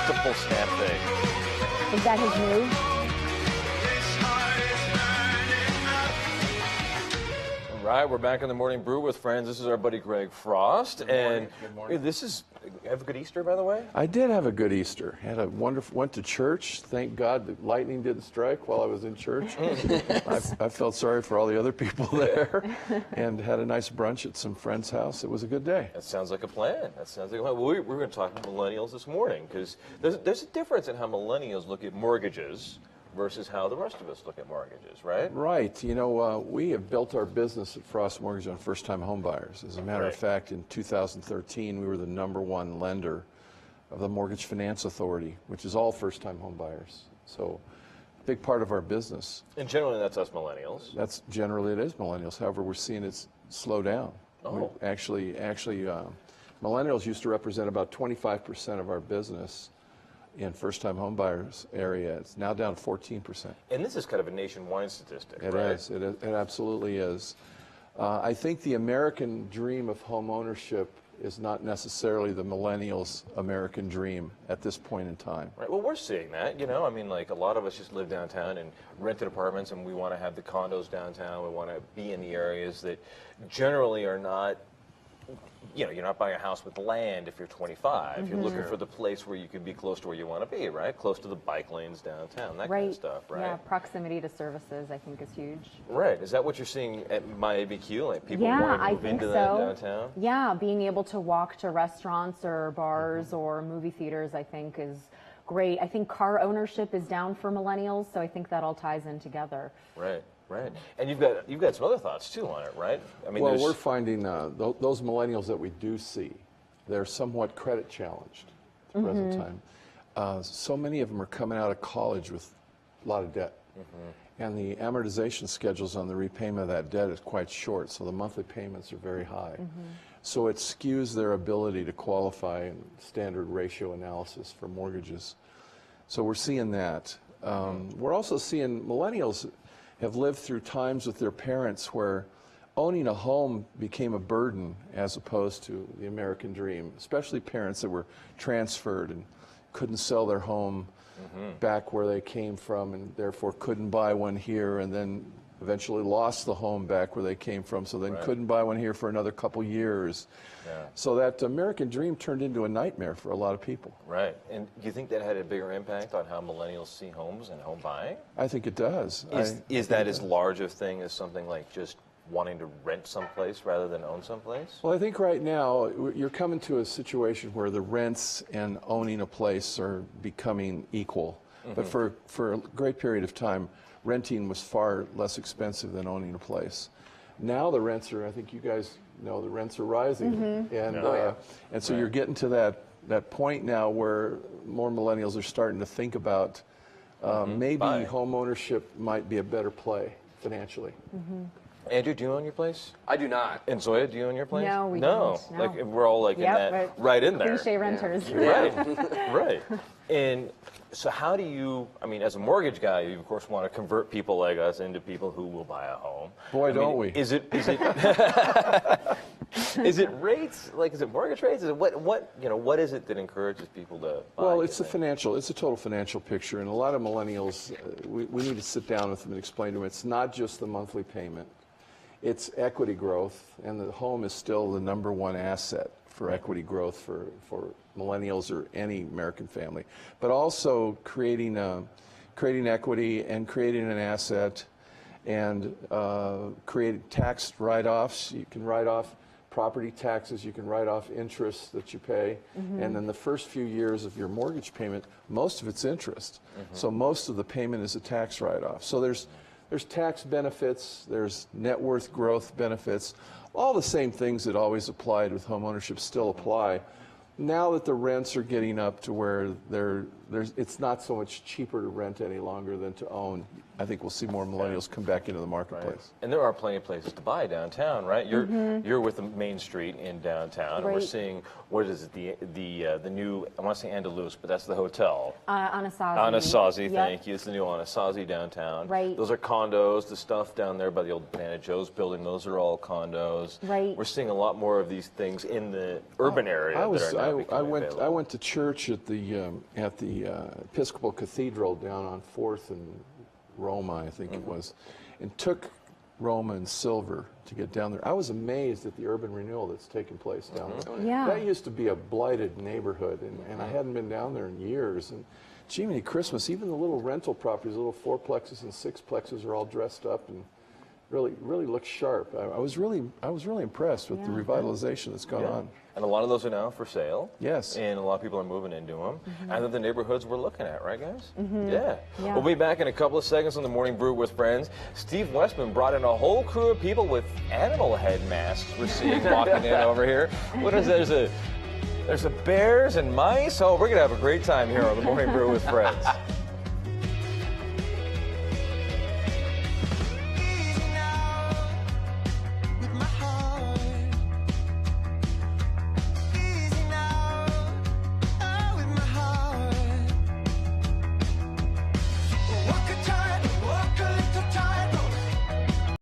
multiple stamp thing. Is that his move? All right, we're back in the Morning Brew with friends. This is our buddy Greg Frost. Good morning. This is, have a good Easter, by the way? I did have a good Easter. Had a wonderful, went to church. Thank God the lightning didn't strike while I was in church. I felt sorry for all the other people there, and had a nice brunch at some friend's house. It was a good day. That sounds like a plan. That sounds like a plan. Well, we're going to talk about millennials this morning, because there's a difference in how millennials look at mortgages versus how the rest of us look at mortgages, right? Right. You know, we have built our business at Frost Mortgage on first-time home buyers. As a matter of fact, in 2013, we were the #1 lender of the Mortgage Finance Authority, which is all first-time home buyers. So, big part of our business. And generally, that's us millennials. That's generally it is millennials. However, we're seeing it slow down. Oh. Actually, millennials used to represent about 25% of our business in first-time home buyers area. It's now down to 14%. And this is kind of a nationwide statistic, It right? is. It absolutely is. I think the American dream of home ownership is not necessarily the millennials' American dream at this point in time. Right. Well, we're seeing that, you know. I mean, like, a lot of us just live downtown and rented apartments, and we want to have the condos downtown. We want to be in the areas that generally are not, you know, you're not buying a house with land if you're 25. You're looking for the place where you can be close to where you want to be, right? Close to the bike lanes downtown, that kind of stuff, right? Yeah, proximity to services, I think, is huge. Right. Is that what you're seeing at my ABQ? Like, people Yeah, want to I move think into so. that downtown? Yeah, being able to walk to restaurants or bars or movie theaters, I think, is great. I think car ownership is down for millennials, so I think that all ties in together. Right. Right, and you've got some other thoughts too on it, right? I mean, Well, we're finding those millennials that we do see, they're somewhat credit challenged at the present time. So many of them are coming out of college with a lot of debt, and the amortization schedules on the repayment of that debt is quite short, so the monthly payments are very high. So it skews their ability to qualify in standard ratio analysis for mortgages. So we're seeing that. We're also seeing millennials have lived through times with their parents where owning a home became a burden as opposed to the American dream, especially parents that were transferred and couldn't sell their home back where they came from and therefore couldn't buy one here, and then eventually lost the home back where they came from, so then couldn't buy one here for another couple years. So that American dream turned into a nightmare for a lot of people. Right. And do you think that had a bigger impact on how millennials see homes and home buying? I think it does. Is that as large a thing as something like just wanting to rent someplace rather than own someplace? Well, I think right now you're coming to a situation where the rents and owning a place are becoming equal. But for a great period of time, renting was far less expensive than owning a place. Now the rents are, I think you guys know, the rents are rising. And so you're getting to that point now where more millennials are starting to think about maybe home ownership might be a better play financially. Andrew, do you own your place? I do not. And Zoya, do you own your place? No, we don't. No. Like, we're all like in that, right in there. Cliche renters. Right, right. And so how do you, I mean, as a mortgage guy, you of course want to convert people like us into people who will buy a home. Boy, don't we. Is it, is it rates? Like, is it mortgage rates? Is it what is it that encourages people to buy? Well, it's a total financial picture, and a lot of millennials, we need to sit down with them and explain to them it's not just the monthly payment. It's equity growth, and the home is still the #1 asset for equity growth for millennials or any American family. But also creating equity and creating an asset, and creating tax write-offs. You can write off property taxes, you can write off interest that you pay, and then the first few years of your mortgage payment, most of it's interest. So most of the payment is a tax write-off. So there's tax benefits, there's net worth growth benefits. All the same things that always applied with home ownership still apply. Now that the rents are getting up to where it's not so much cheaper to rent any longer than to own, I think we'll see more millennials come back into the marketplace. And there are plenty of places to buy downtown, right? You're with the Main Street in downtown, and we're Right. seeing, what is it, the new, I want to say Andalus, but that's the hotel. Anasazi. Anasazi, Yep. thank you. It's the new Anasazi downtown. Right. Those are condos. The stuff down there by the old Banana Joe's building, those are all condos. Right. We're seeing a lot more of these things in the urban area that are now becoming available. I went to church at the Episcopal Cathedral down on 4th and Roma, I think it was, and took Roma and Silver to get down there. I was amazed at the urban renewal that's taken place down there. Yeah. That used to be a blighted neighborhood, and I hadn't been down there in years. And Jiminy Christmas, even the little rental properties, little fourplexes and sixplexes are all dressed up and really look sharp. I was really impressed with the revitalization that's gone on. And a lot of those are now for sale. Yes. And a lot of people are moving into them. And they're the neighborhoods we're looking at, right, guys? Yeah. Yeah. We'll be back in a couple of seconds on the Morning Brew with Friends. Steve Westman brought in a whole crew of people with animal head masks we're seeing walking in over here. What is that? There's a bears and mice. Oh, we're going to have a great time here on the Morning Brew with Friends. What could